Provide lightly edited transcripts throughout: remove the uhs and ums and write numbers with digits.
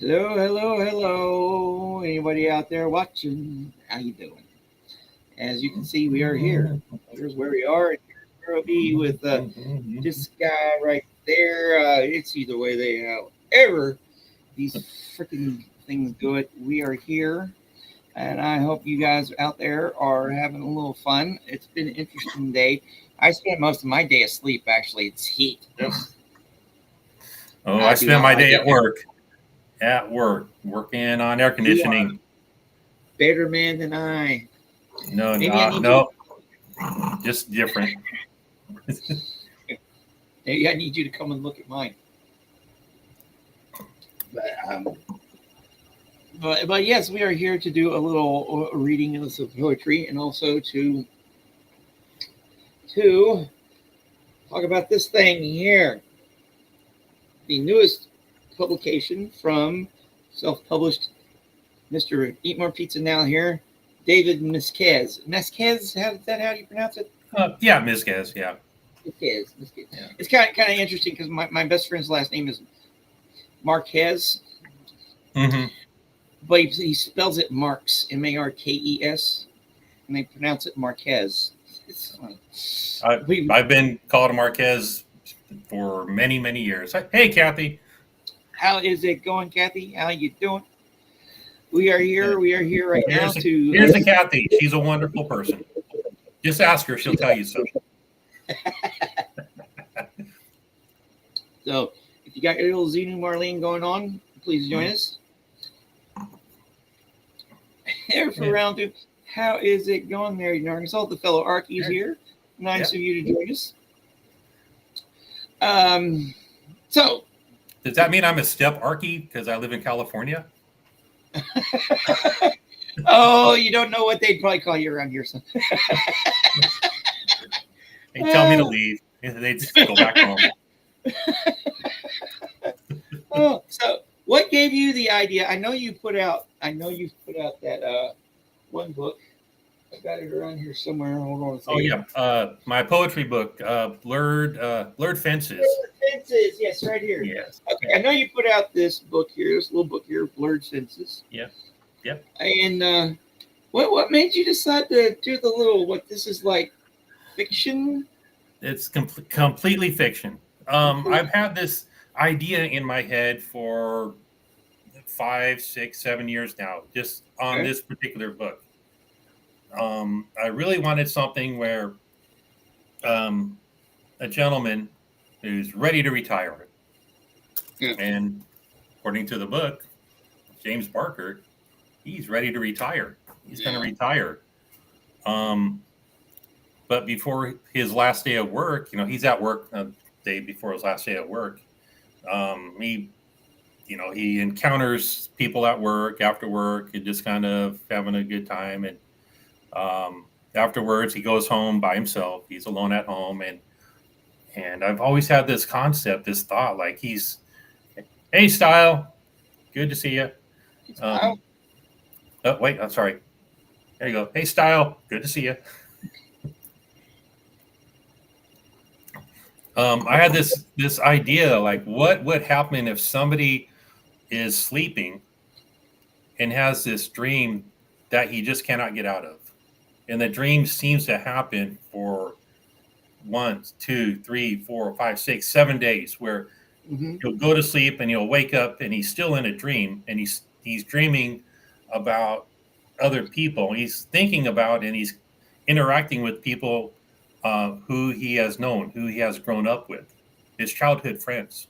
Hello, hello, hello. Anybody out there watching? How you doing? As you can see, we are here. Here's where we are. Here's where I'll be with this guy right there. It's either way they however these freaking things do it. We are here, and I hope you guys out there are having a little fun. It's been an interesting day. I spent most of my day asleep. Actually, it's heat. Ugh, Oh, I I do spent not my like day it. at work, working on air You are conditioning. better man than I. No, Maybe I need you to no, just different. Maybe I need you to come and look at mine. But but yes, we are here to do a little reading of some poetry and also to talk about this thing here, the newest publication from self-published Mr. Eat More Pizza Now here, David Mesquez. Mesquez, how do you pronounce it? Yeah, Ms. Gaz, yeah, Mesquez. Mesquez. yeah. It's kind of interesting because my best friend's last name is Marquez, hmm but he spells it Marks, Markes, and they pronounce it Marquez. It's funny. I We, I've been called Marquez for many, many years. Hey, Kathy. how is it going, Kathy? How you doing? We are Uh, here. We are here right now to. Here's the Kathy. She's a wonderful person. Just ask her; she'll tell you so. So, if you got your little Xenu Marlene going on, please join us. Here for Yeah, round two. How is it going there, Nargisol? The fellow Arkies here. Nice yeah. of you to join us. Um, so, Does that mean I'm a step Archie because I live in California? oh, you don't know what they'd probably call you around here, son. They tell me to leave. They'd just go back home. Oh, so what gave you the idea? I know you put out. I know you put out that one book. I got it around here somewhere. Hold on a Oh second. yeah, my poetry book, blurred fences. Fences. Yes, right here. Yes. Okay, I know you put out this book here. This little book here, Blurred Fences. Yep. Yep. And what made you decide to do the little? What this is like fiction? It's completely fiction. Complete. I've had this idea in my head for 5, 6, 7 years now, just on Okay. this particular book. I really wanted something where um, a gentleman who's ready to retire, Yeah. and according to the book, James Barker, he's ready to retire. He's going to Yeah. retire. Um, but before his last day of work, he's at work a day before his last day at work. He encounters people at work, after work, and just kind of having a good time. And afterwards, he goes home by himself. He's alone at home, and I've always had this concept, this thought, like hey, Style, good to see you. Oh, Um, oh, wait, I'm sorry. There you go. Hey, Style, good to see you. I had this idea, like, what would happen if somebody is sleeping and has this dream that he just cannot get out of, and the dream seems to happen for 1, 2, 3, 4, 5, 6, 7 days, where mm-hmm. he'll go to sleep and he'll wake up and he's still in a dream, and he's dreaming about other people. He's thinking about and he's interacting with people who he has known, who he has grown up with, his childhood friends,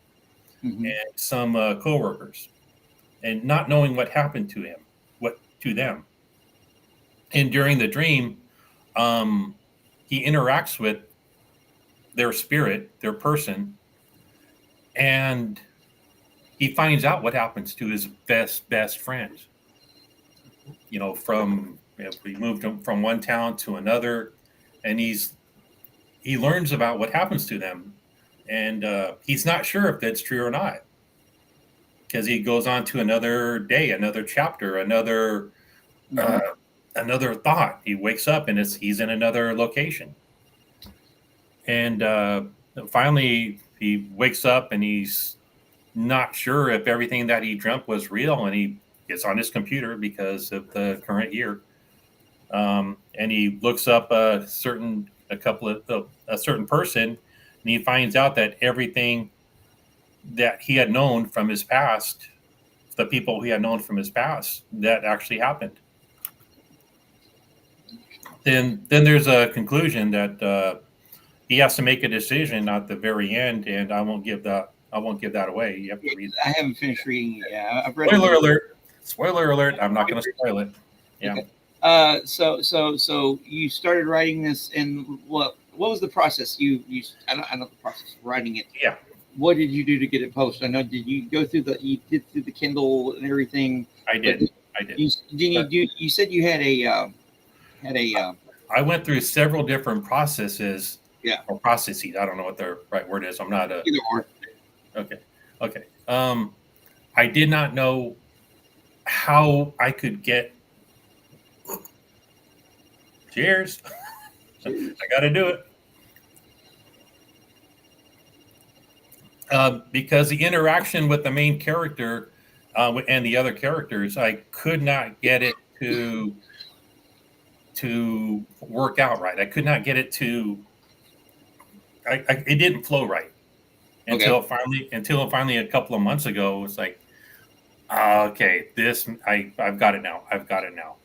Mm-hmm. and some coworkers, and not knowing what happened to him, what to them. And during the dream, um, he interacts with their spirit, their person, and he finds out what happens to his best friends. From if we moved him from one town to another, and he learns about what happens to them, and he's not sure if that's true or not, because he goes on to another day, another chapter, Mm-hmm. uh, another thought. He wakes up and he's in another location, and finally he wakes up and he's not sure if everything that he dreamt was real, and he gets on his computer because of the current year, and he looks up a certain person, and he finds out that everything that he had known from his past, the people he had known from his past, that actually happened. Then there's a conclusion that he has to make a decision at the very end, and I won't give that away. You have to read. I haven't finished reading it. Yeah, I've read. Spoiler alert! Spoiler alert! I'm not going to spoil it. Yeah. Okay. So you started writing this, and what was the process? I know the process of writing it. Yeah. What did you do to get it posted? I know. Did you go through the Kindle and everything? I did. You said you had a I went through several different processes. Yeah. Or processes. I don't know what the right word is. I'm not a. Either or. Okay. I did not know how I could get. Cheers. I got to do it. Because the interaction with the main character and the other characters, I could not get it to work out right. I could not get it to. It didn't flow right until finally a couple of months ago. It was like, okay, I've got it now.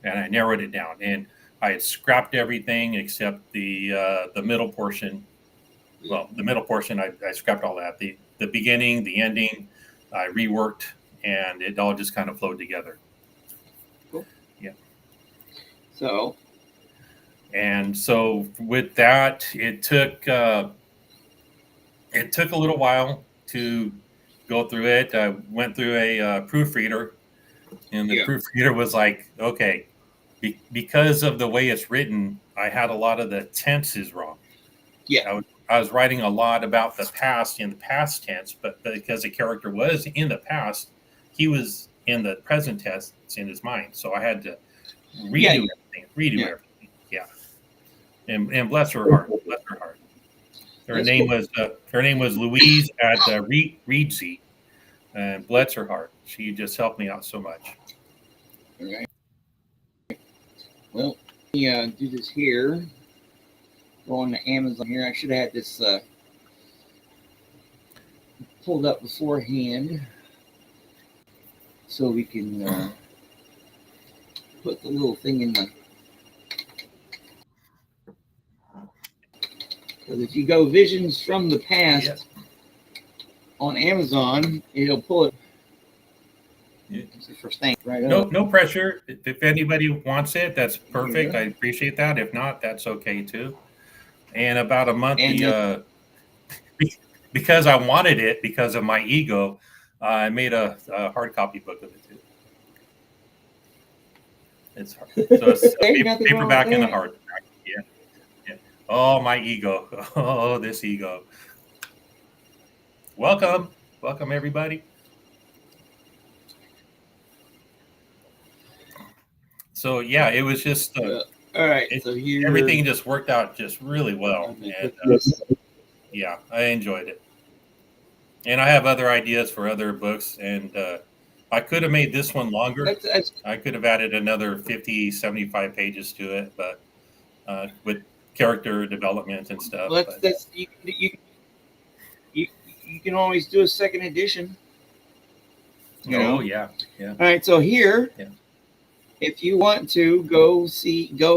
And I narrowed it down, and I had scrapped everything except the middle portion. Well, the middle portion, I scrapped all that. The beginning, the ending, I reworked, and it all just kind of flowed together. Cool. Yeah. So with that, it took a little while to go through it. I went through a proofreader, and the proofreader was like, okay, because of the way it's written, I had a lot of the tenses wrong. Yeah. I was writing a lot about the past in the past tense, but because the character was in the past, he was in the present tense in his mind. So I had to redo everything. Yeah. And bless her heart. Her name was Louise at Reedsy, and bless her heart. She just helped me out so much. Okay. Well, let me do this here. Go on to Amazon here. I should have had this pulled up beforehand so we can put the little thing in the. Because if you go Visions from the Past on Amazon, it'll pull it. It's the first thing, right? No pressure. If anybody wants it, that's perfect. I appreciate that. If not, that's okay too. And about a month, because I wanted it, because of my ego, I made a hard copy book of it too. It's hard. So it's paperback and a hardback. Yeah. Oh, my ego. Oh, this ego. Welcome everybody. So yeah, it was just all right. So everything just worked out just really well, and yeah, I enjoyed it. And I have other ideas for other books, and I could have made this one longer. I could have added another 50, 75 pages to it, but with character development and stuff. Well, you can always do a second edition. Oh yeah. All right, so here, if you want to go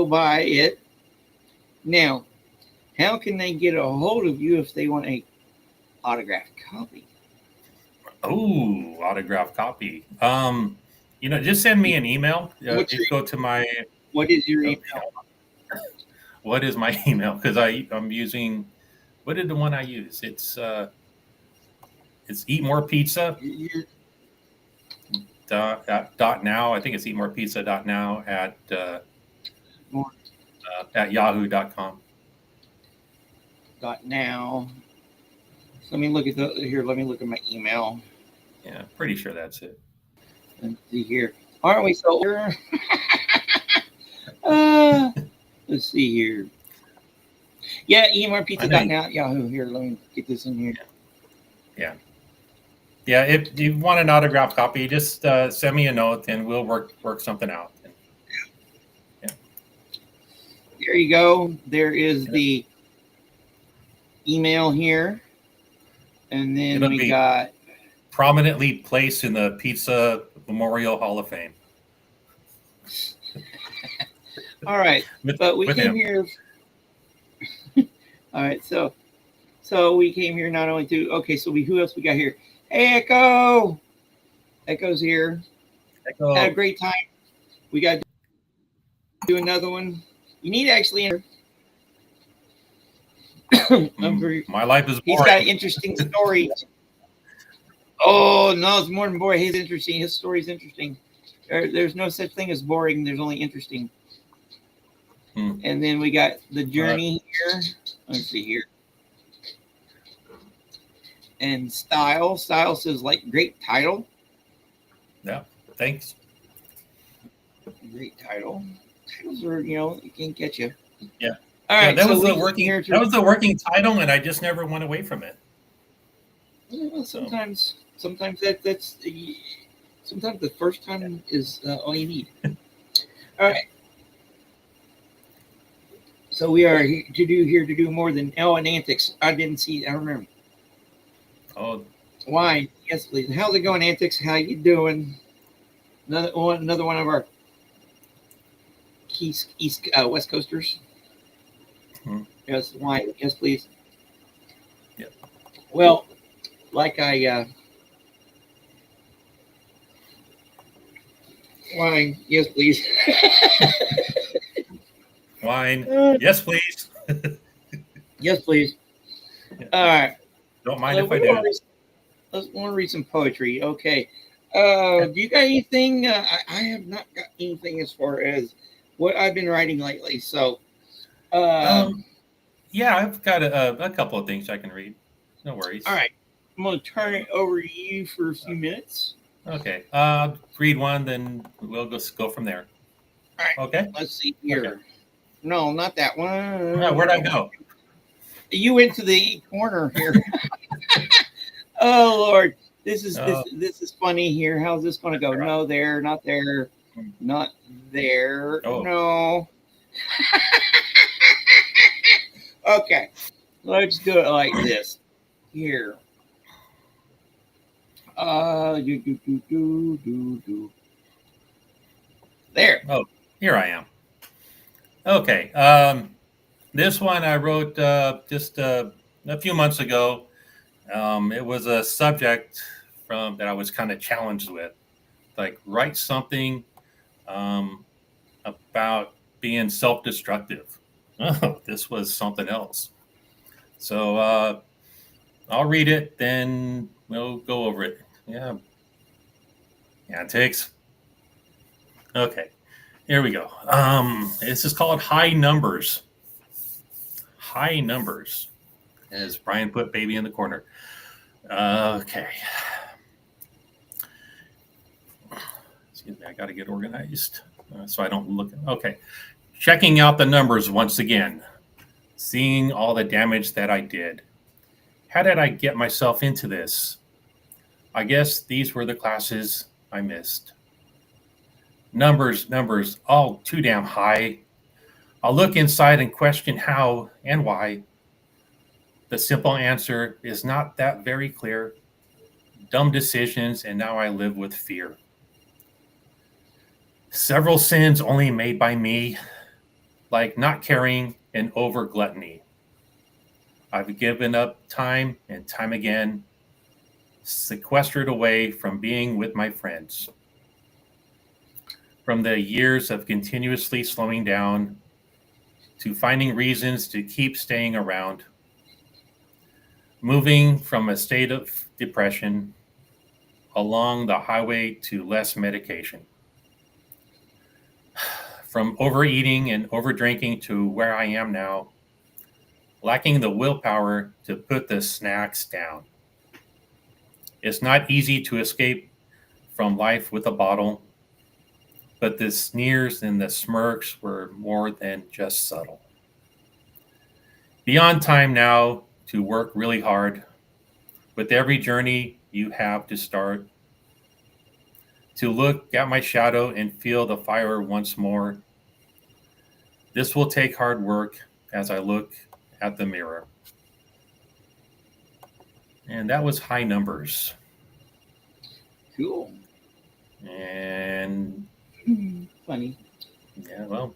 buy it. Now, how can they get a hold of you if they want a autographed copy? Oh, autographed copy. Just send me an email. Go to my. What is your email? What is my email? Because I'm using. What did the one I use? It's Eat More Pizza. .now. I think it's eatmorepizza.now at yahoo.com. .now. So let me look at here. Let me look at my email. Yeah, pretty sure that's it. Let's see here. Aren't we so? Let's see here. Yeah, eatmorepizza.now at Yahoo. Here, let me get this in here. Yeah, if you want an autographed copy, just send me a note and we'll work something out. And, yeah. There you go. There is the email here. And then It'll we be got prominently placed in the Pizza Memorial Hall of Fame. all right. But we came him. here. All right, so we came here not only to who else we got here? Hey, Echo. Echo's here. Echo. Had a great time. We got to do another one. You need to actually enter. My life is boring. He's got an interesting story. Oh no, it's more than boring. He's interesting. His story's interesting. There's no such thing as boring. There's only interesting. And then we got the journey here. Let's see here. And Style says like great title. Yeah, thanks. Great title. Titles are, it can get you. Yeah. All right. That was the working title, and I just never went away from it. Well, sometimes that's sometimes the first time is all you need. All right. So we are here to do more than and Antics. I don't remember. Oh. Wine. Yes, please. How's it going, Antics? How you doing? Another one of our West Coasters. Yes, wine. Yes, please. Yep. Well, like wine. Yes, please. Wine. Yes, please. Yes, please. Yeah. All right. Don't mind if I do. Let's want to read some poetry. Okay. Do you got anything? I have not got anything as far as what I've been writing lately. So, yeah, I've got a couple of things I can read. No worries. All right. I'm going to turn it over to you for a few minutes. Okay. Read one, then we'll just go from there. All right. Okay. Let's see here. Okay. No, not that one. No, where'd I go? You went to the corner here. Oh Lord, this is funny here. How's this going to go? No, there, not there, not there. Oh. No. Okay, let's do it like this. Here. There. Oh, here I am. Okay. This one I wrote just a few months ago. It was a subject that I was kind of challenged with, like write something about being self-destructive. Oh, this was something else. So I'll read it, then we'll go over it. Yeah. Antics. Okay. Here we go. This is called High Numbers. High Numbers. As Brian put baby in the corner. Okay. Excuse me, I got to get organized so I don't look. Okay. Checking out the numbers once again. Seeing all the damage that I did. How did I get myself into this? I guess these were the classes I missed. Numbers, all too damn high. I'll look inside and question how and why. The simple answer is not that very clear. Dumb decisions, and now I live with fear. Several sins only made by me, like not caring and over gluttony. I've given up time and time again, sequestered away from being with my friends. From the years of continuously slowing down to finding reasons to keep staying around. Moving from a state of depression along the highway to less medication. From overeating and overdrinking to where I am now, lacking the willpower to put the snacks down. It's not easy to escape from life with a bottle, but the sneers and the smirks were more than just subtle. Beyond time now to work really hard. With every journey you have to start to look at my shadow and feel the fire once more. This will take hard work as I look at the mirror. And that was High Numbers. Cool. And Funny. yeah, well,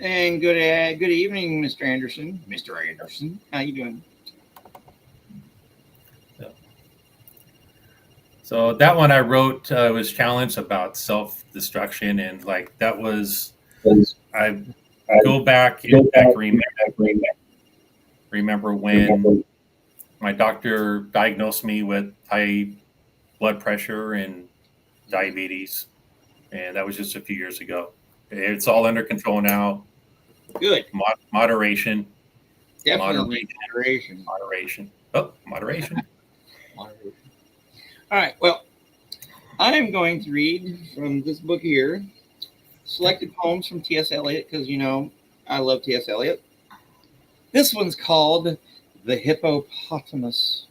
And good evening, Mr. Anderson. Mr. Anderson, how you doing? so that one I wrote was challenged about self-destruction, and like that was I go back and remember when my doctor diagnosed me with high blood pressure and diabetes, and that was just a few years ago. It's all under control now. Good. Moderation. Definitely moderation. Moderation. Oh, moderation. Moderation. All right. Well, I am going to read from this book here, selected poems from T.S. Eliot, because I love T.S. Eliot. This one's called The Hippopotamus.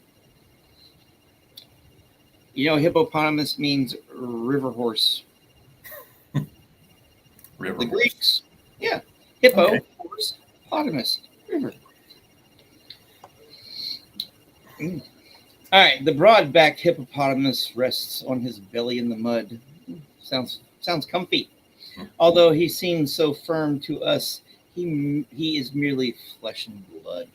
Hippopotamus means river horse. River The horse. Greeks. Yeah. Hippo, horse, potamus, river. All right. The broad-backed hippopotamus rests on his belly in the mud. Sounds comfy. Although he seems so firm to us, he is merely flesh and blood.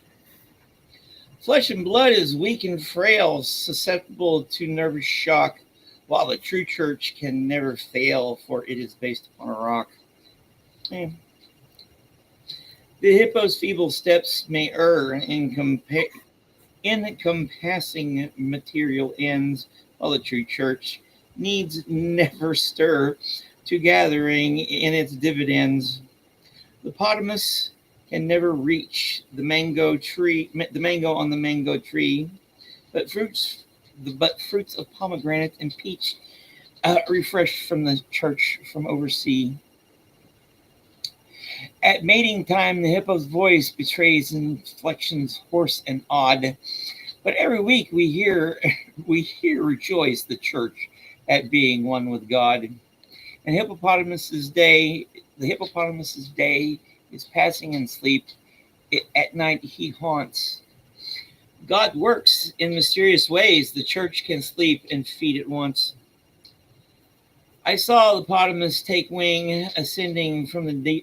Flesh and blood is weak and frail, susceptible to nervous shock, while the true church can never fail, for it is based upon a rock. The hippo's feeble steps may err in encompassing material ends, while the true church needs never stir to gathering in its dividends. The potamus can never reach the mango on the mango tree, but fruits of pomegranate and peach refreshed from the church from oversea. At mating time, the hippo's voice betrays inflections hoarse and odd. But every week we hear rejoice the church at being one with God. And the hippopotamus's day is passing in sleep. At night he haunts. God works in mysterious ways. The church can sleep and feed at once. I saw the potamus take wing, ascending from the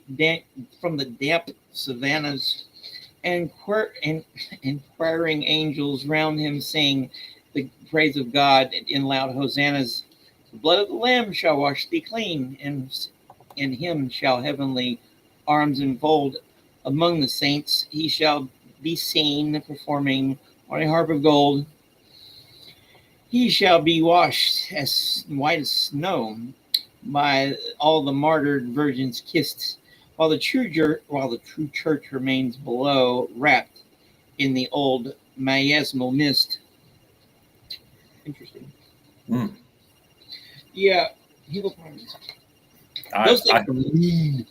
damp savannas, and inquiring angels round him sing the praise of God in loud hosannas. The blood of the Lamb shall wash thee clean, and in him shall heavenly arms enfold. Among the saints he shall be seen performing on a harp of gold. He shall be washed as white as snow by all the martyred virgins kissed, while the true church remains below, wrapped in the old miasmal mist. Interesting. Yeah, hippopotamus. Those things are mean.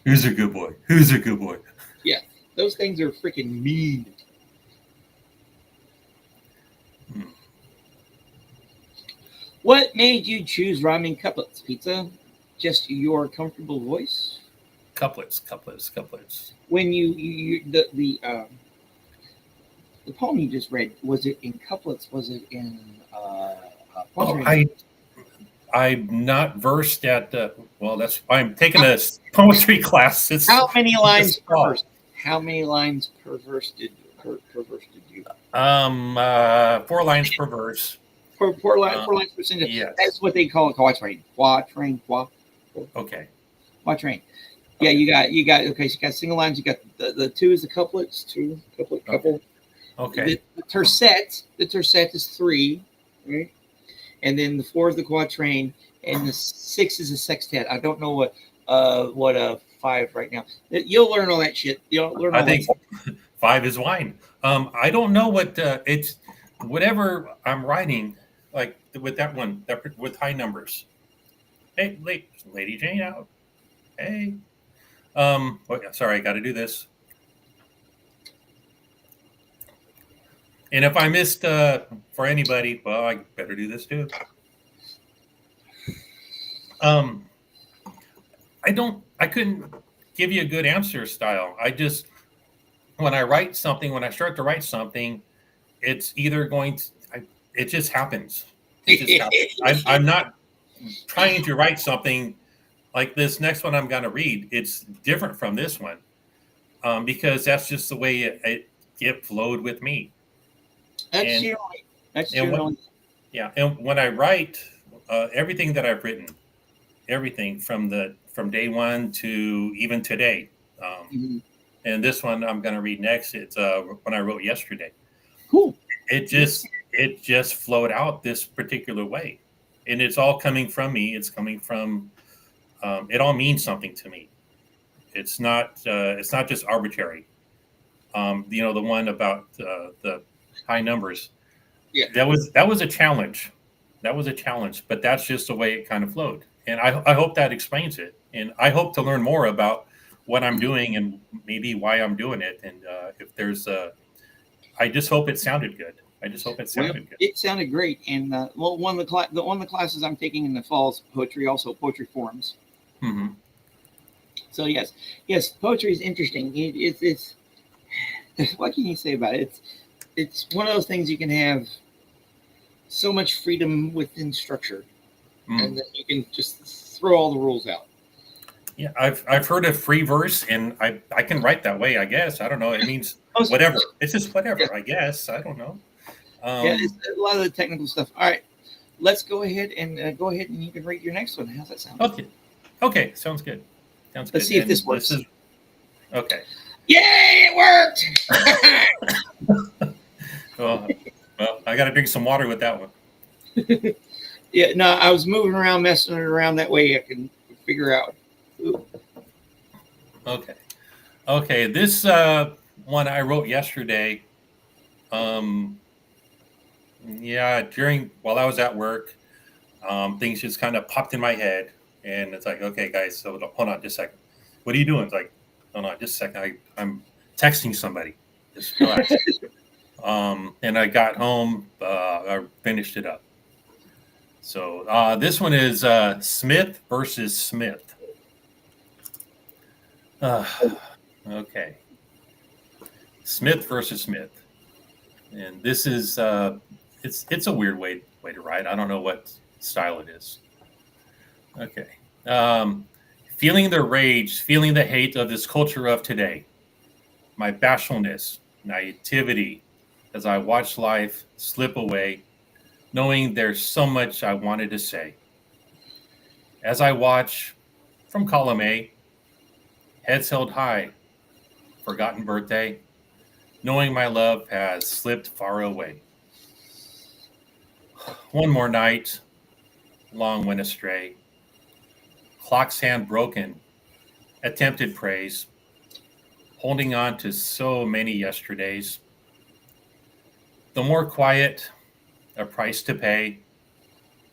Who's a good boy? Who's a good boy? Yeah, those things are freaking mean. What made you choose rhyming couplets, Pizza? Just your comfortable voice? Couplets. When the poem you just read, was it in couplets? Was it in I'm not versed at that's I'm taking a poetry class. How many lines per verse? How many lines per verse did you? 4 lines per verse. Four lines per sentence. Yes. That's what they call a quatrain. Okay. Quatrain. Yeah, okay. You got okay. So you got single lines. You got the 2 is the couplets. 2 couple. Okay. The tercet is 3, right? And then the 4 is the quatrain, and the 6 is a sextet. I don't know what 5 right now. You'll learn all that shit. You'll learn. I think 5 is wine. I don't know what it's whatever I'm writing, like with that one with high numbers. Hey, Lady Jane out. Hey. Sorry, I got to do this. And if I missed for anybody, well, I better do this too. Um, I couldn't give you a good answer style. I just, when I write something, when I start to write something, it's either it just happens. It just happens. I'm not trying to write something like this next one I'm going to read. It's different from this one because that's just the way it flowed with me. That's And, generally, that's and what, generally, yeah. And when I write everything that I've written, everything from day one to even today. mhm. And this one I'm going to read next. It's when I wrote yesterday. Cool. It just flowed out this particular way, and it's all coming from me. It's coming from. It all means something to me. It's not just arbitrary. The one about the high numbers. Yeah. That was a challenge. That was a challenge, but that's just the way it kind of flowed. And I hope that explains it. And I hope to learn more about what I'm doing and maybe why I'm doing it. And if there's I just hope it sounded good. I just hope it Well, sounded good. it sounded great, and well, one of the classes I'm taking in the fall is poetry, also poetry forums. Hmm. So yes, poetry is interesting. It's what can you say about it? It's one of those things you can have so much freedom within structure, and Mm. then you can just throw all the rules out. Yeah, I've heard of free verse, and I can write that way. I guess I don't know. It means Most, whatever. It's just yeah, whatever. I guess I don't know. yeah, it's Um, a lot of the technical stuff. All right, let's go ahead and you can rate your next one. How's that sound? okay, okay, sounds good. Sounds Let's good. see if And this this works. is okay. Yay, it worked! Well, well, I got to drink some water with that one. Yeah, no, I was moving around, messing it around that way I can figure out. Ooh. Okay, okay. This one I wrote yesterday. Um, yeah, during while I was at work, things just kind of popped in my head, and it's like, okay, guys, so hold on, just a second. What are you doing? It's like, hold on, just a second. I'm texting somebody. Just relax. And I got home. I finished it up. So this one is Smith versus Smith. Uh, okay, Smith versus Smith, and this is it's a weird way to write. I don't know what style it is. Okay, um, feeling the rage, feeling the hate of this culture of today. My bashfulness, naivety, as I watch life slip away, knowing there's so much I wanted to say. As I watch from column A, heads held high, forgotten birthday, knowing my love has slipped far away. One more night, long went astray, clock's hand broken, attempted praise, holding on to so many yesterdays. The more quiet, a price to pay,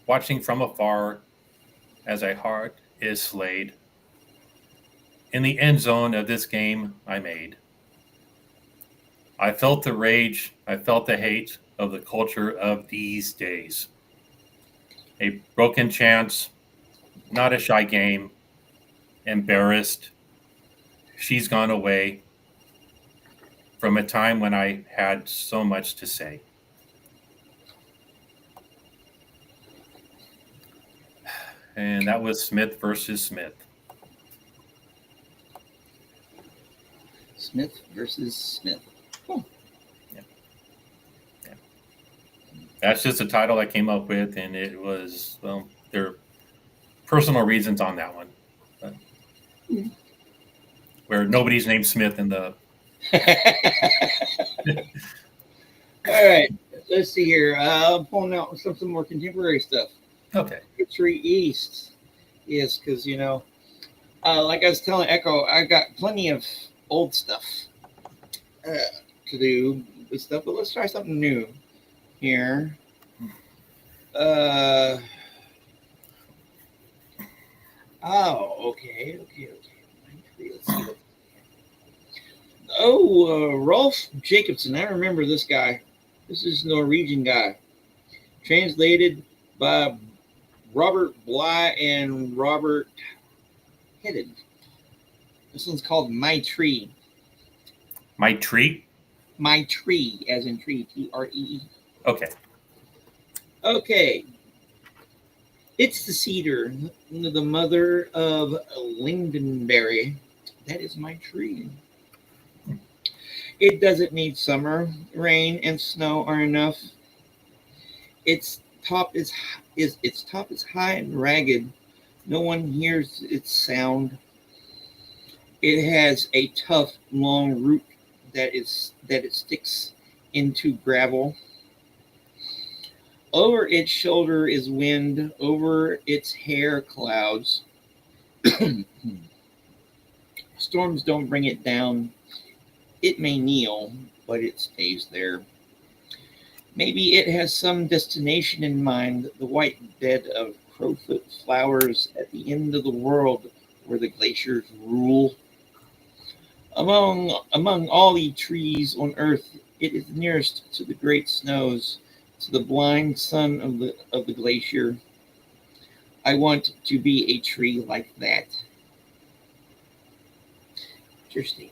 watching from afar as a heart is slayed. In the end zone of this game I made, I felt the rage, I felt the hate of the culture of these days. A broken chance, not a shy game, embarrassed. She's gone away from a time when I had so much to say. And that was Smith versus Smith. Smith versus Smith. Oh, Yeah, yeah. That's just a title I came up with, and it was, well, there are personal reasons on that one, but where nobody's named Smith in the. all right. Let's see here. I'm pulling out some more contemporary stuff. Okay. Poetry East. Yes, because like I was telling Echo, I got plenty of old stuff uh, to do with stuff, but let's try something new here. Uh, okay. Let's see. Oh, Rolf Jacobson. I remember this guy. This is Norwegian guy. Translated by Robert Bly and Robert Hedden. This one's called My Tree. My tree. My Tree, as in tree, Tree. Okay. Okay. It's the cedar, the mother of lingonberry. That is my tree. It doesn't need summer. Rain and snow are enough. Its its top is high and ragged. No one hears its sound. It has a tough, long root that it sticks into gravel. Over its shoulder is wind. Over its hair, clouds. Storms don't bring it down. It may kneel, but it stays there. Maybe it has some destination in mind, the white bed of crowfoot flowers at the end of the world where the glaciers rule. Among all the trees on earth, it is nearest to the great snows, to the blind sun of the glacier. I want to be a tree like that. Interesting.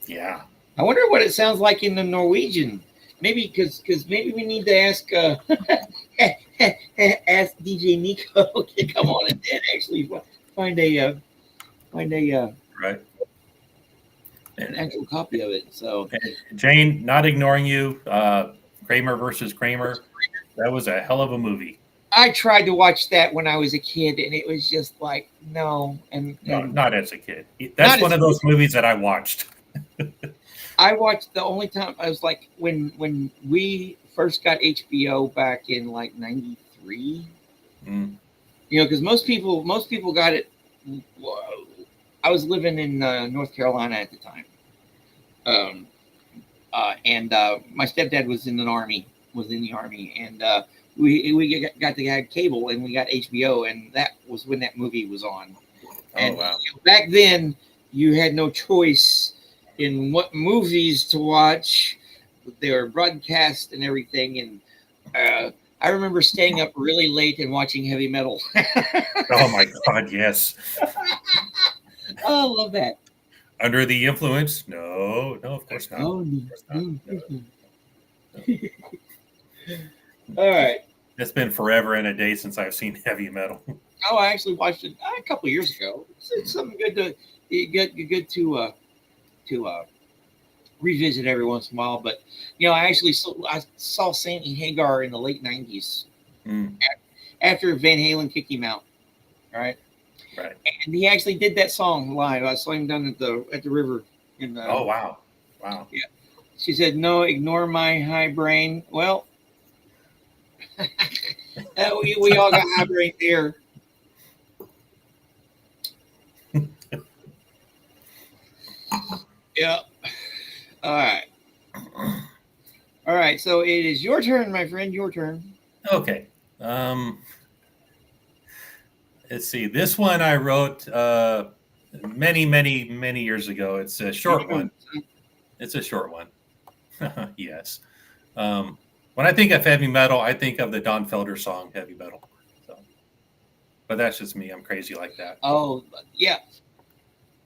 Yeah. I wonder what it sounds like in the Norwegian. Maybe because maybe we need to ask ask DJ Nico to come on and actually find a find Right. an actual copy of it. So Jane, not ignoring you. Kramer versus Kramer. That was a hell of a movie. I tried to watch that when I was a kid, and it was just like no, No, and not as a kid. not That's one as of those movies that I watched. I watched the only time I was like when we first got HBO back in like '93. Mm. You know, because most people got it. I was living in North Carolina at the time, um, and my stepdad was in the army, and we got to have cable, and we got HBO, and that was when that movie was on. Oh And wow. back then, you had no choice in what movies to watch. They were broadcast and everything, and I remember staying up really late and watching heavy metal. Oh my God. Yes. Oh, I love that. Under the influence? No. No. Of course not. Of Oh, no, course not. no, No. no. No. All right. It's been forever and a day since I've seen heavy metal. Oh, I actually watched it a couple of years ago. It's something good to revisit every once in a while. But I saw Sammy Hagar in the late '90s Mm, after Van Halen kicked him out. All right, right. and he actually did that song live. I saw him down at the river. In Oh wow. Wow. Yeah, she said, "No, ignore my high brain." Well, we all got high brain there. Yeah. All right. All right. So it is your turn, my friend. Your turn. Okay. Um, let's see. This one I wrote many, many, many years ago. It's a short one. It's a short one. Yes. Um, when I think of heavy metal, I think of the Don Felder song "Heavy Metal." So, but that's just me. I'm crazy like that. Oh, yeah.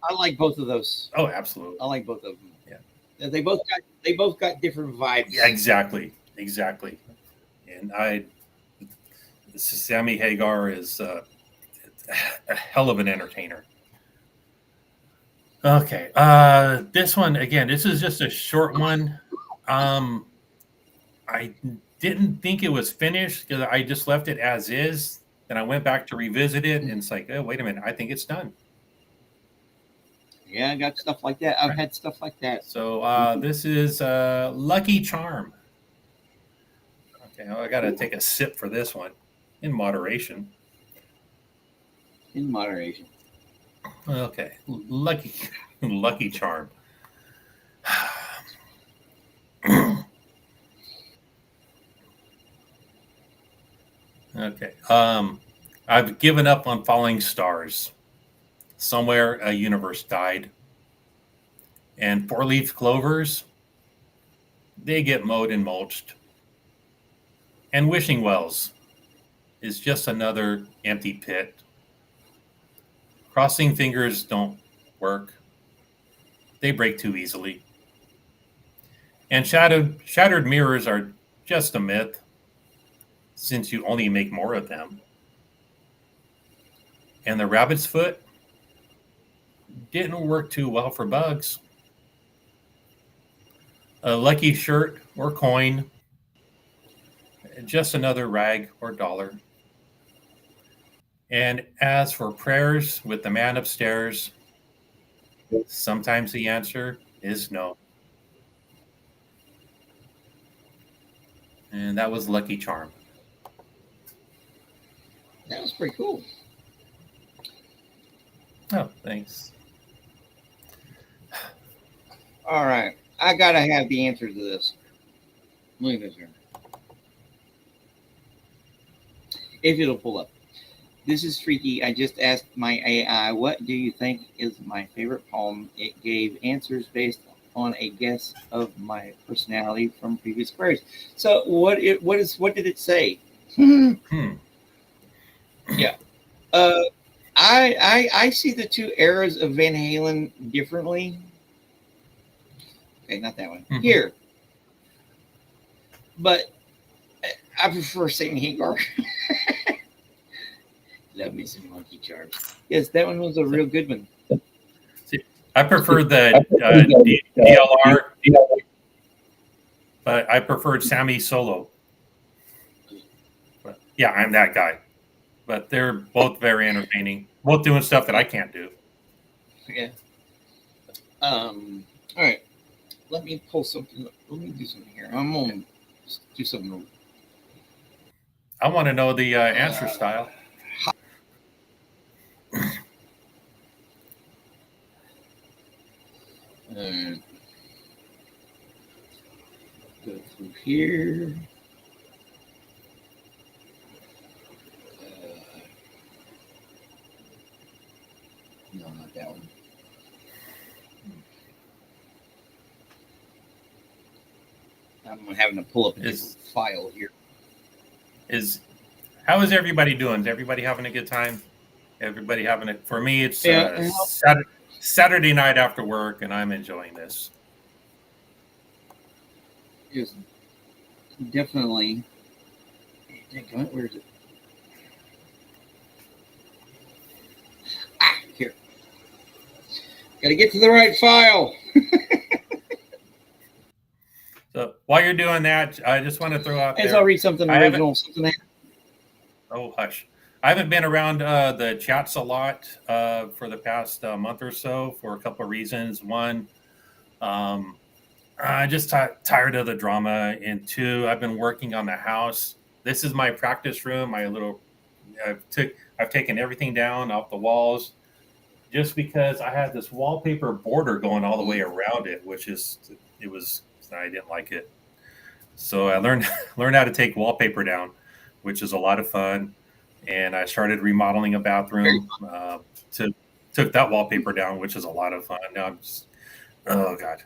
I like both of those. Oh, absolutely. I like both of them. Yeah. They both got different vibes. Yeah, exactly. Exactly. And Sammy Hagar is a hell of an entertainer. Okay. This one again. This is just a short one. Um, I didn't think it was finished because I just left it as is. Then I went back to revisit it, and it's like, oh, wait a minute, I think it's done. Yeah, I got stuff like that. I've Right. had stuff like that. So this is Lucky Charm. Okay, well, I got to take a sip for this one in moderation. In moderation. Okay, Lucky Lucky Charm. Okay. I've given up on following stars. Somewhere a universe died. And four-leaf clovers, they get mowed and mulched. And wishing wells is just another empty pit. Crossing fingers don't work. They break too easily. And shattered mirrors are just a myth, since you only make more of them. And the rabbit's foot didn't work too well for bugs. A lucky shirt or coin, just another rag or dollar. And as for prayers with the man upstairs, sometimes the answer is no. And that was Lucky Charm. That was pretty cool. Oh, thanks. All right. I got to have the answer to this. Look at this here. If it'll pull up. This is freaky. I just asked my AI, what do you think is my favorite poem? It gave answers based on a guess of my personality from previous queries. So what did it say? Yeah. I see the two eras of Van Halen differently. Okay, not that one. Mhm. Here. But I prefer Saint Hagar. Love me some Monkey Charms. Yes, that one was a real good one. I prefer the DLR, but I preferred Sammy solo. But yeah, I'm that guy. But they're both very entertaining. Both doing stuff that I can't do. Yeah. All right. Let me pull something. Let me do something here. I'm gonna do something. I want to know the answer style. Go through here. No, not that one. I'm having to pull up a different file here. How is everybody doing? Is everybody having a good time? Everybody having it? For me, it's Saturday night after work, and I'm enjoying this. It's definitely. Where is it? Here. Got to get to the right file. So while you're doing that, I just want to throw out there. I'll read something original. Oh, hush. I haven't been around the chats a lot for the past month or so for a couple of reasons. One, I just tired of the drama. And two, I've been working on the house. This is my practice room. I've taken everything down off the walls just because I had this wallpaper border going all the way around it, I didn't like it. So I learned how to take wallpaper down, which is a lot of fun. And I started remodeling a bathroom. Took that wallpaper down, which is a lot of fun. Now I'm just, oh God.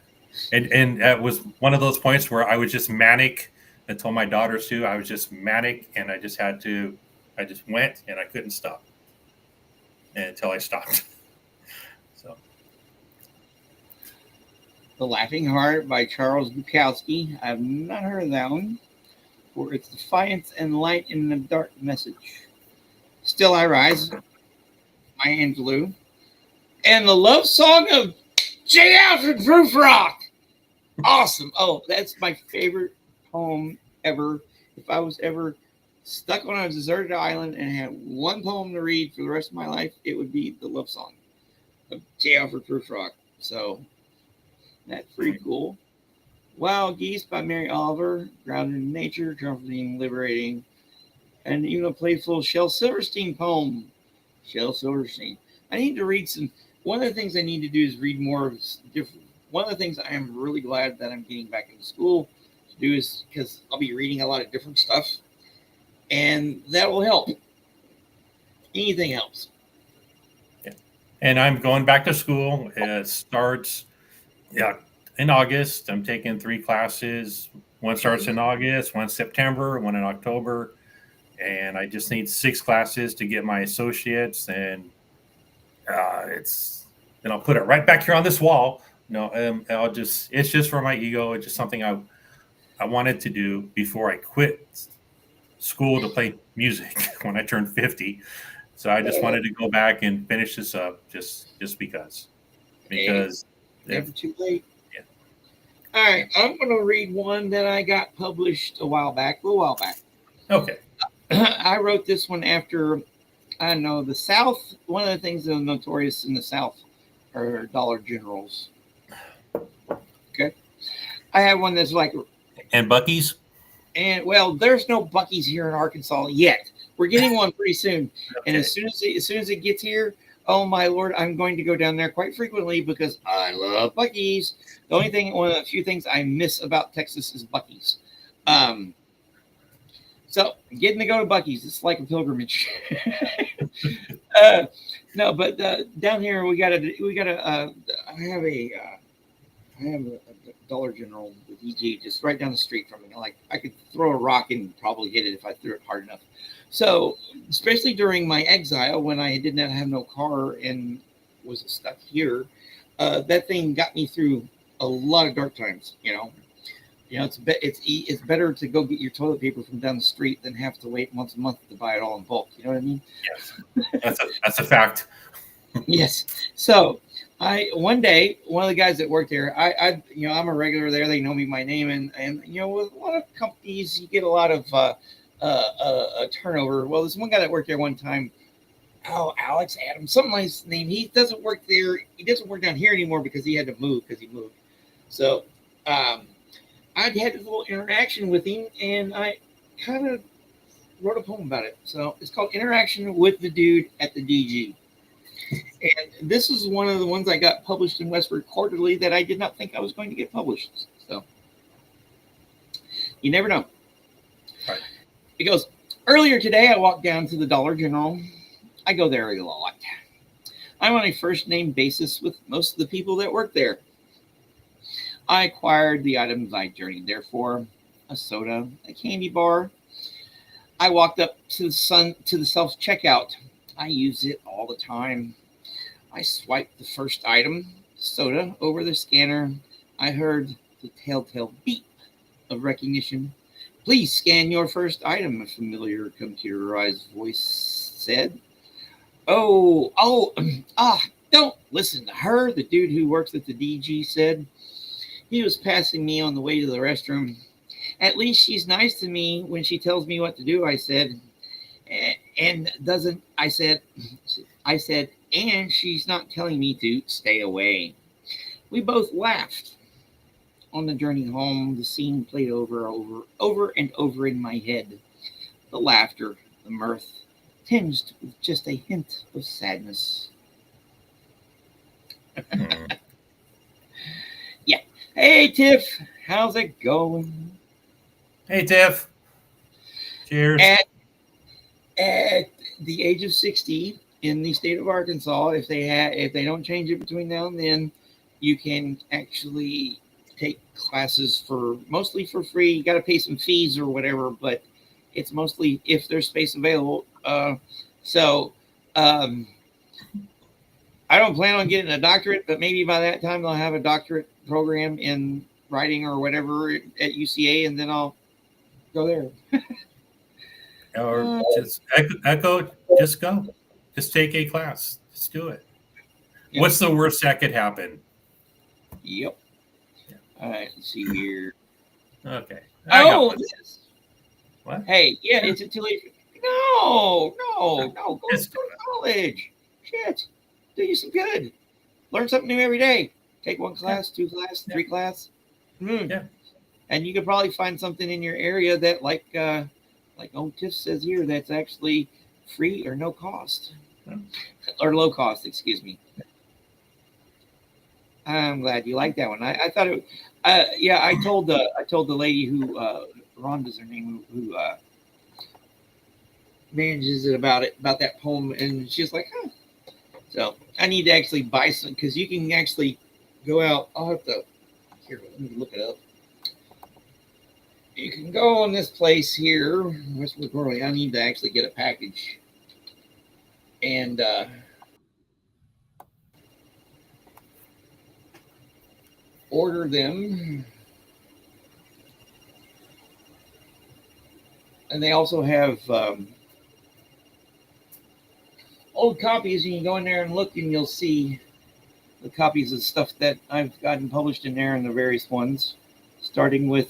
And it was one of those points where I was just manic. I told my daughters too, I was just manic, and I just went and I couldn't stop until I stopped. So. The Laughing Heart by Charles Bukowski. I've not heard of that one. For its defiance and light in the dark message. Still I Rise, Maya Angelou. And the love song of J. Alfred Prufrock. Awesome. Oh, that's my favorite poem ever. If I was ever stuck on a deserted island and had one poem to read for the rest of my life, it would be the love song of J. Alfred Prufrock. So that's pretty cool. Wild Geese by Mary Oliver, grounded in nature, comforting, liberating, and even a playful Shel Silverstein poem. Shel Silverstein. I need to read some. One of the things I need to do is read more of different. One of the things I am really glad that I'm getting back into school to do is because I'll be reading a lot of different stuff, and that will help. Anything helps. Yeah. And I'm going back to school. It starts in August. I'm taking 3 classes. One starts in August, one in September, one in October, and I just need 6 classes to get my associates, and it's then I'll put it right back here on this wall. No, it's just for my ego. It's just something I wanted to do before I quit school to play music when I turned 50. So I just wanted to go back and finish this up just because It's never if, too late. yeah. All right, I'm going to read one that I got published a while back. Okay. I wrote this one after, I don't know, the South. One of the things that are notorious in the South are Dollar Generals. Okay. I have one that's like, And Bucky's? and well, there's no Bucky's here in Arkansas yet. We're getting one pretty soon. Okay. And as soon as it gets here, oh my Lord, I'm going to go down there quite frequently because I love Bucky's. The only thing, one of the few things I miss about Texas is Bucky's. So getting to go to Bucky's, it's like a pilgrimage. No, but down here we got a. I have a Dollar General with EG just right down the street from it. Like I could throw a rock and probably hit it if I threw it hard enough. So especially during my exile when I did not have no car and was stuck here, that thing got me through a lot of dark times. It's better to go get your toilet paper from down the street than have to wait once a month to buy it all in bulk. You know what I mean? Yes, that's a fact. Yes. So one day, one of the guys that worked there, I'm a regular there. They know me by name, and with a lot of companies, you get a lot of turnover. Well, there's one guy that worked there one time. Oh, Alex Adams, something like his name. He doesn't work there. He doesn't work down here anymore because he had to move because he moved. So I had a little interaction with him, and I kind of wrote a poem about it. So it's called Interaction with the Dude at the DG. And this is one of the ones I got published in Westward Quarterly that I did not think I was going to get published. So you never know. Right. It goes, earlier today, I walked down to the Dollar General. I go there a lot. I'm on a first name basis with most of the people that work there. I acquired the items I journeyed there for, a soda, a candy bar. I walked up to the self-checkout. I use it all the time. I swiped the first item, soda, over the scanner. I heard the telltale beep of recognition. Please scan your first item, a familiar computerized voice said. Don't listen to her, the dude who works at the DG said. He was passing me on the way to the restroom. At least she's nice to me when she tells me what to do, I said. And doesn't, I said, and she's not telling me to stay away. We both laughed. On the journey home, the scene played over and over in my head. The laughter, the mirth, tinged with just a hint of sadness. Yeah. Hey, Tiff, how's it going? Hey, Tiff. Cheers. At the age of 60 in the state of Arkansas, if they don't change it between now and then, you can actually take classes mostly for free. You got to pay some fees or whatever, but it's mostly if there's space available. So I don't plan on getting a doctorate, but maybe by that time they'll have a doctorate program in writing or whatever at UCA, and then I'll go there. Or just echo, just go. Just take a class. Just do it. Yeah. What's the worst that could happen? Yep. Yeah. All right, let's see here. Okay. This. What? Hey, yeah, it's too late. No. Go to college. Shit. Do you some good. Learn something new every day. Take one class, 2 class, 3 class. Yeah. And you could probably find something in your area that like old Tiff says here, that's actually free or no cost. Or low cost, excuse me. I'm glad you like that one. I thought it. I told the lady who Rhonda's her name who manages it about that poem, and she's like, huh. So I need to actually buy some because you can actually go out. I'll have to here. Let me look it up. you can go in this place here, West McCorley. I need to actually get a package and order them. And they also have old copies. You can go in there and look, and you'll see the copies of stuff that I've gotten published in there, and the various ones, starting with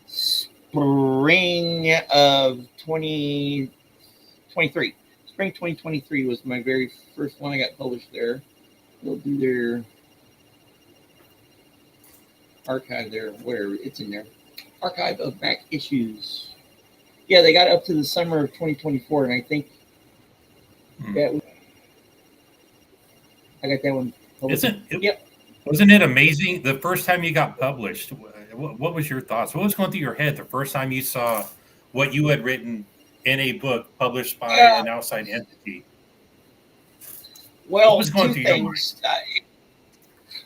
spring of 2023. Spring 2023 was my very first one I got published there. They'll do their archive there, whatever, it's in there. Archive of back issues. Yeah, they got up to the summer of 2024, and I think that I got that one published. Wasn't it amazing? The first time you got published, what was your thoughts? What was going through your head the first time you saw what you had written in a book published by an outside entity? Well, two things.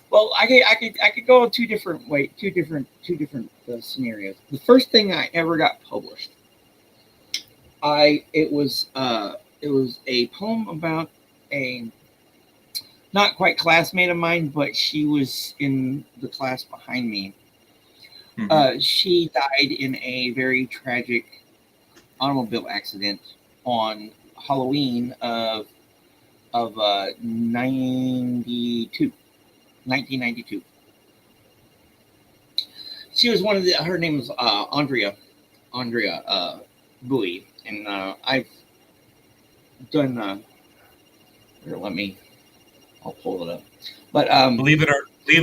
Well, I could go two different scenarios. The first thing I ever got published, it was a poem about a not quite classmate of mine, but she was in the class behind me. Mm-hmm. She died in a very tragic automobile accident on Halloween of 1992. She was one of the. Her name was Andrea Bowie, and I've done. Here, I'll pull it up. But believe it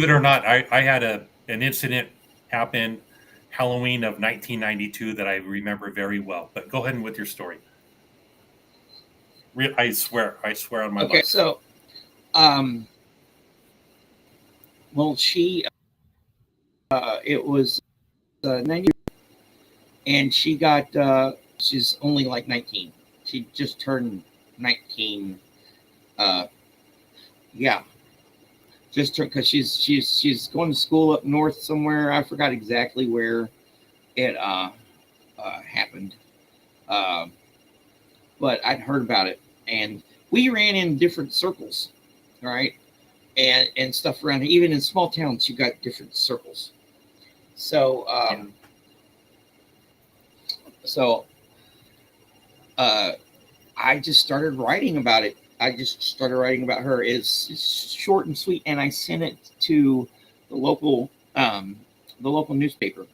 or not, I had an incident happen Halloween of 1992 that I remember very well. But go ahead with your story. I swear on my life. Okay, so, well, she, it was 90, and she got. She's only like 19. She just turned 19. Yeah, just because she's going to school up north somewhere. I forgot exactly where it happened, but I'd heard about it, and we ran in different circles, right, and stuff around. Even in small towns, you got different circles. So I just started writing about it. I just started writing about her. It's short and sweet, and I sent it to the local newspaper.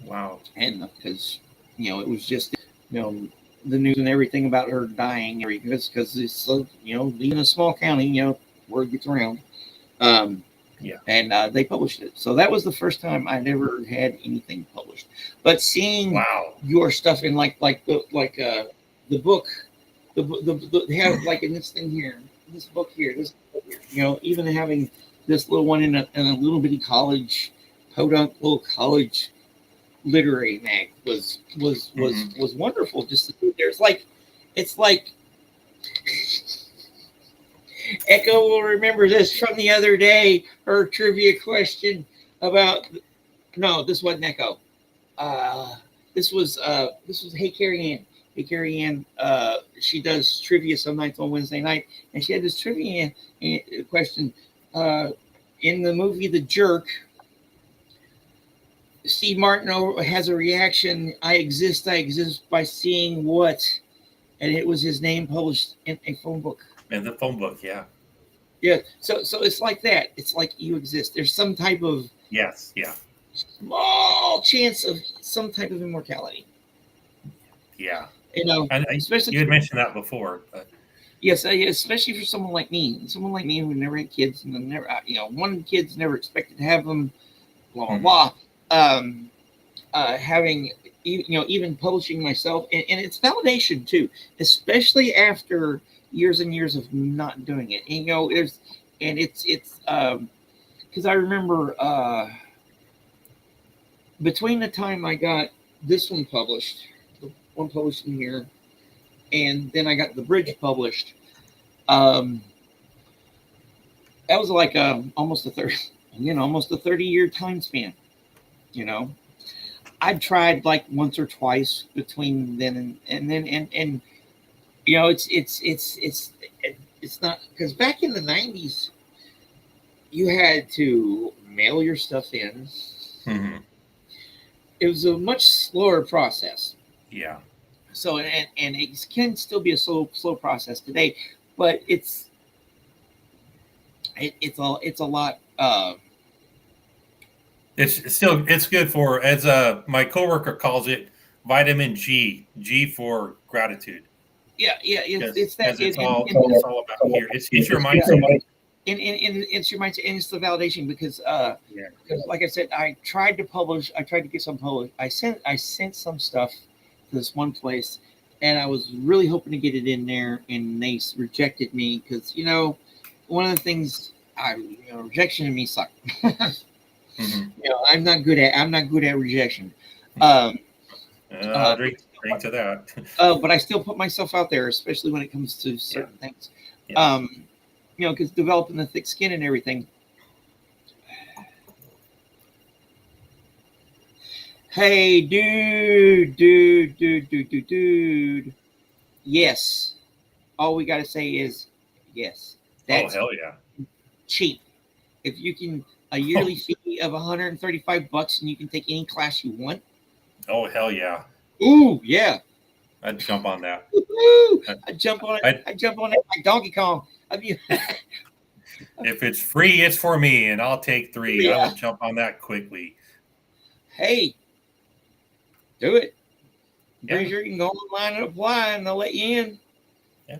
Wow! And because it was just the news and everything about her dying, because it's being a small county, word gets around. Yeah. And they published it. So that was the first time I'd ever had anything published. But seeing your stuff in the book, they have like in this thing here, this book here, even having this little one in a little bitty college, podunk little college literary mag was wonderful. Just to see there. It's like Echo will remember this from the other day. Her trivia question about this wasn't Echo. This was Hey Carrie Ann. Hey Carrie Ann. She does trivia some nights on Wednesday night, and she had this trivia question. In the movie The Jerk, Steve Martin has a reaction. I exist by seeing what, and it was his name published in a phone book. In the phone book, yeah. Yeah, so it's like that. It's like you exist. There's some type of small chance of some type of immortality. Yeah, and especially you had mentioned that before. But. Yes, especially for someone like me who never had kids and never, one kid's never expected to have them. Blah blah blah. Having even publishing myself, and it's validation too, especially after years and years of not doing it. And it's because I remember between the time I got this one published, the one published in here, and then I got The Bridge published. That was like almost a again, almost a 30-year time span. You know, I've tried like once or twice between then and then and you know, it's not because back in the '90s you had to mail your stuff in. Hmm. It was a much slower process. Yeah. So and it can still be a slow process today, but it's a lot. It's still it's good for, as my coworker calls it, vitamin G. G for gratitude, Yeah, yeah. It's that because it's all about here. It's your yeah, mindset. and it's your mindset and it's the validation Yeah. because like I said, I tried to get some published. I sent some stuff to this one place, and I was really hoping to get it in there, and they rejected me because one of the things rejection in me sucked. Hmm. I'm not good at rejection. Um, uh, Drink to that. but I still put myself out there, especially when it comes to Yeah. certain things. Yeah. Um, because developing the thick skin and everything. Hey, dude. Yes. All we got to say is yes. Oh, That's hell yeah. cheap. If you can, a yearly fee of $135 and you can take any class you want. Oh, hell yeah. Ooh, yeah. I'd jump on that. Woo! I, I jump on it. I I jump on it like Donkey Kong. I mean, If it's free, it's for me, and I'll take 3. I yeah. will jump on that quickly. Hey, do it. I'm pretty Yeah. sure you can go online and apply, and they'll let you in. Yeah.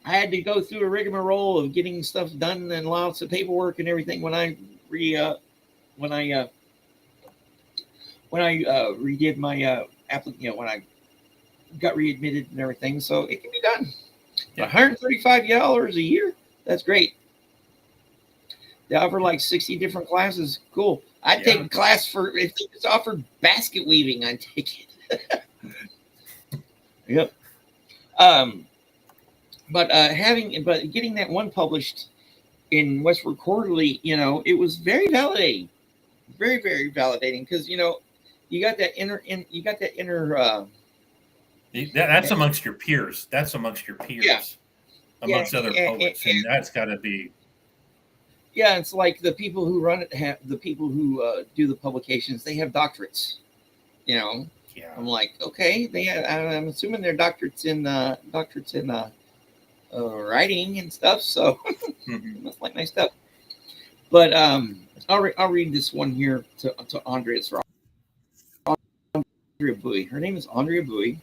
I had to go through a rigmarole of getting stuff done and lots of paperwork and everything when I redid my when I got readmitted and everything. So it can be done. Yeah. $135 a year. That's great. They offer like 60 different classes. Cool. I'd take a class for if it's offered basket weaving. I'd take it. Yep. Um, but getting that one published in Westward Quarterly, it was very validating, very very validating because you got that inner That's amongst your peers. yeah yeah Amongst other poets, and and that's got to be. yeah. It's like the people who run it have the people who do the publications. They have doctorates. You know, Yeah. I'm like, okay, I'm assuming they're doctorates in writing and stuff. So Hmm. that's like nice stuff. But I'll read this one here to Andrea's Andrea Bowie. Her name is Andrea Bowie,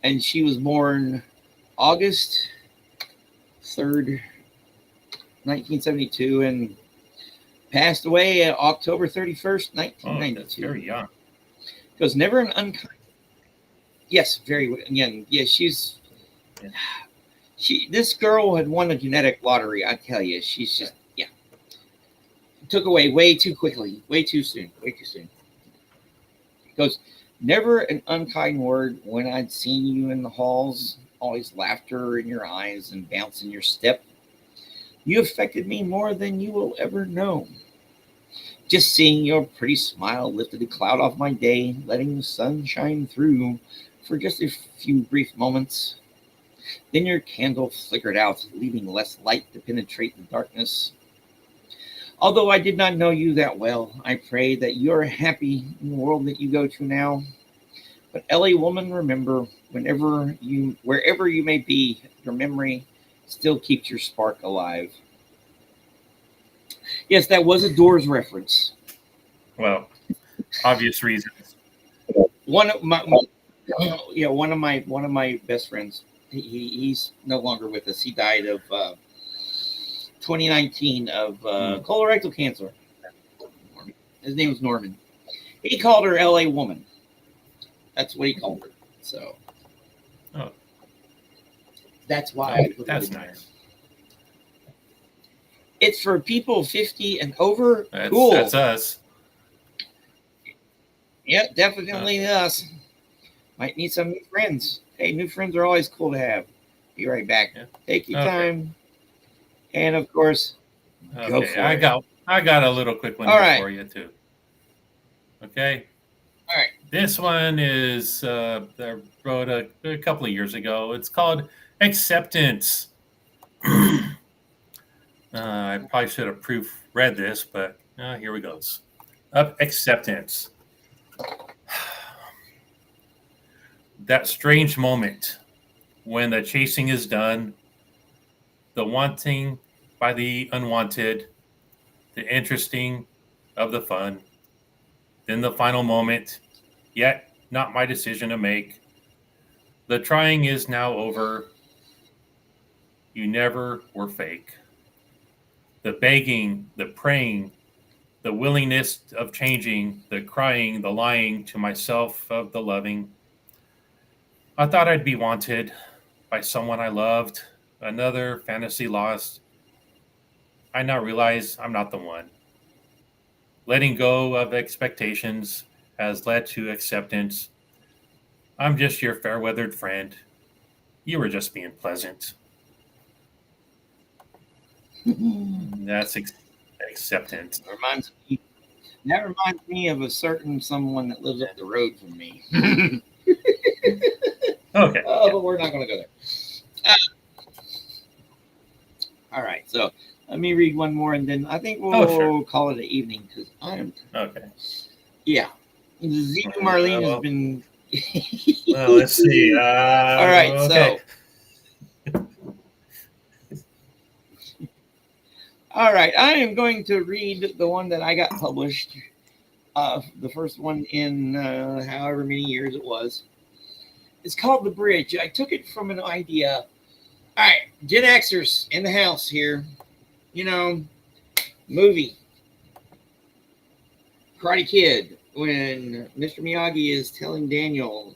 and she was born August 3rd, 1972, and passed away October 31st, Oh, that's 1992. very young. Because never an unkind. Yes, very young. Yeah, Yeah. this girl had won a genetic lottery. I tell you, she's just took away way too quickly, way too soon, way too soon. Because never an unkind word when I'd seen you in the halls. Always laughter in your eyes and bounce in your step. You affected me more than you will ever know. Just seeing your pretty smile lifted a cloud off my day, letting the sun shine through for just a few brief moments. Then your candle flickered out, leaving less light to penetrate the darkness. Although I did not know you that well, I pray that you are happy in the world that you go to now. But LA woman, remember, wherever you may be, your memory still keeps your spark alive. Yes, that was a Doors reference. Well, obvious reasons. One of my, one of my best friends. He's no longer with us. He died of 2019 of colorectal cancer. His name was Norman. He called her LA woman. That's what he called her. So Oh, that's why I put that's it in there. nice. It's for people 50 and over. That's Cool. That's us. Yep, definitely us. Might need some new friends. Hey, new friends are always cool to have. Be right back. Yeah. Take your Okay. time. And of course, go Okay, for it. I got a little quick one All here right. for you too. Okay, All right. this one is I wrote a couple of years ago. It's called Acceptance. I probably should have proofread this, but here we goes. Up acceptance. That strange moment when the chasing is done, the wanting by the unwanted, the interesting of the fun, then the final moment, yet not my decision to make. The trying is now over. You never were fake. The begging, the praying, the willingness of changing, the crying, the lying to myself of the loving. I thought I'd be wanted by someone I loved, another fantasy lost. I now realize I'm not the one. Letting go of expectations has led to acceptance. I'm just your fair weathered friend. You were just being pleasant. That's acceptance. Reminds me. That reminds me of a certain someone that lives up the road from me. Oh, Okay. Yeah. but we're not going to go there. Uh, all right. So let me read one more, and then I think Oh, sure. we'll call it an evening because I am. Okay. Yeah. Z Marlene has Well, been. well, let's see. All right. Okay. So. All right. I am going to read the one that I got published. The first one in however many years it was. It's called The Bridge. I took it from an idea. All right, Gen Xers in the house here. You know, movie Karate Kid when Mr. Miyagi is telling Daniel,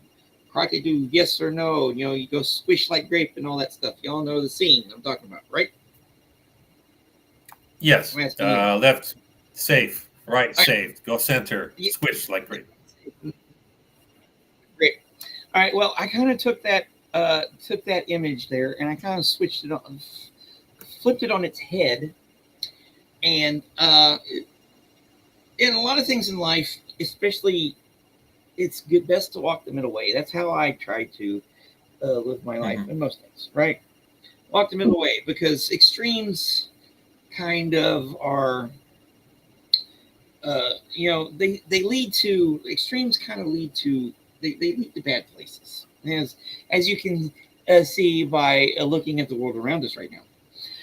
karate do yes or no. You know, you go squish like grape and all that stuff. Y'all know the scene I'm talking about, right? Yes. I'm asking you. Left safe. Right All right. safe. Go center. Yeah. Squish like great. Great. All right. Well, I kind of took that image there and I kind of switched it on, flipped it on its head, and in a lot of things in life, especially, it's good best to walk the middle way. That's how I try to live my life in most things, right? Walk the middle way because extremes kind of are, they lead to extremes kind of lead to they lead to bad places, as you can see by looking at the world around us right now.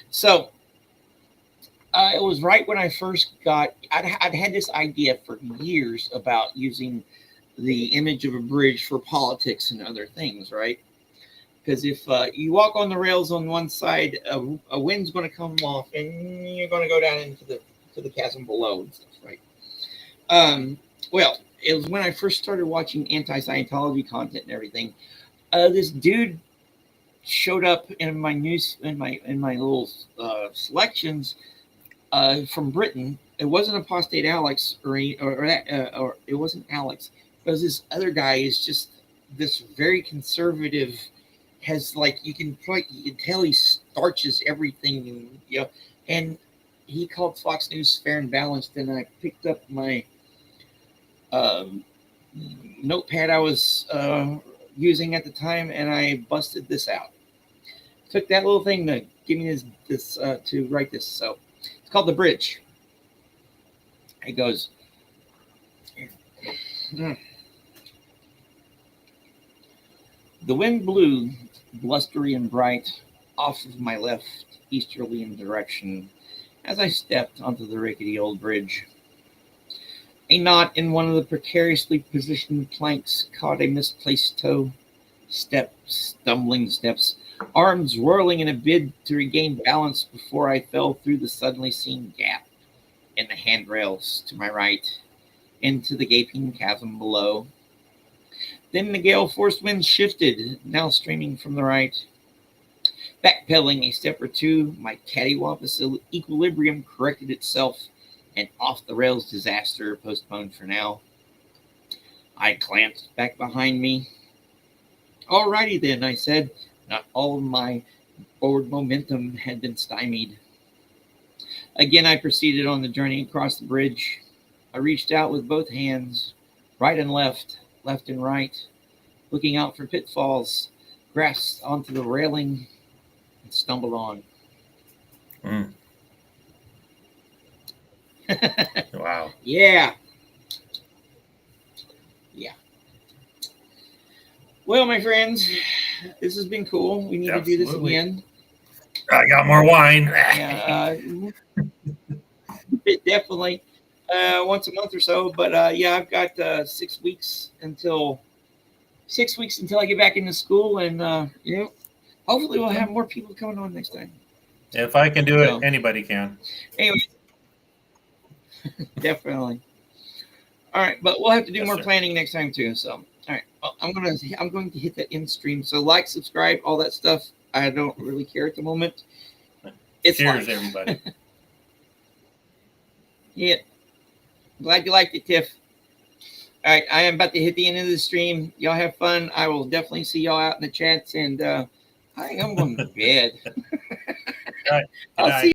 So it was right when I first I'd had this idea for years about using the image of a bridge for politics and other things, right? Because if you walk on the rails on one side, a wind's going to come off, and you're going to go down into the chasm below and stuff, right? Well, it was when I first started watching anti-Scientology content and everything. This dude showed up in my news in my little selections from Britain. It wasn't apostate Alex or it wasn't Alex. It was this other guy. Is just this very conservative. Has like you can tell he starches everything, and and he called Fox News fair and balanced. And I picked up my um, notepad I was using at the time, and I busted this out. Took that little thing to give me this to write this. So it's called The Bridge. It goes. The wind blew, blustery and bright, off of my left easterly direction as I stepped onto the rickety old bridge. A knot in one of the precariously positioned planks caught a misplaced toe. Stumbling steps, arms whirling in a bid to regain balance before I fell through the suddenly seen gap in the handrails to my right into the gaping chasm below. Then the gale force wind shifted, now streaming from the right. Backpedaling a step or two, my cattywampus equilibrium corrected itself, and off the rails disaster postponed for now. I clamped back behind me. Alrighty then, I said. Not all of my forward momentum had been stymied. Again, I proceeded on the journey across the bridge. I reached out with both hands, right and left and right, looking out for pitfalls, grasped onto the railing, and stumbled on. Mm. Wow. Yeah. Yeah. Well, my friends, this has been cool. We need to do this Absolutely. again. I got more wine. Yeah, definitely once a month or so. But yeah, I've got 6 weeks until I get back into school, and hopefully we'll have more people coming on next time. If I can do it, So, anybody can. anyway, definitely. All right, but we'll have to do Yes, more sir. planning next time too. So, all right, well, I'm going to hit that end stream. So, like, subscribe, all that stuff. I don't really care at the moment. It's Cheers, life. everybody. Yeah, glad you liked it, Tiff. All right, I am about to hit the end of the stream. Y'all have fun. I will definitely see y'all out in the chats, and I think I'm going to bed. All right. Good I'll night. see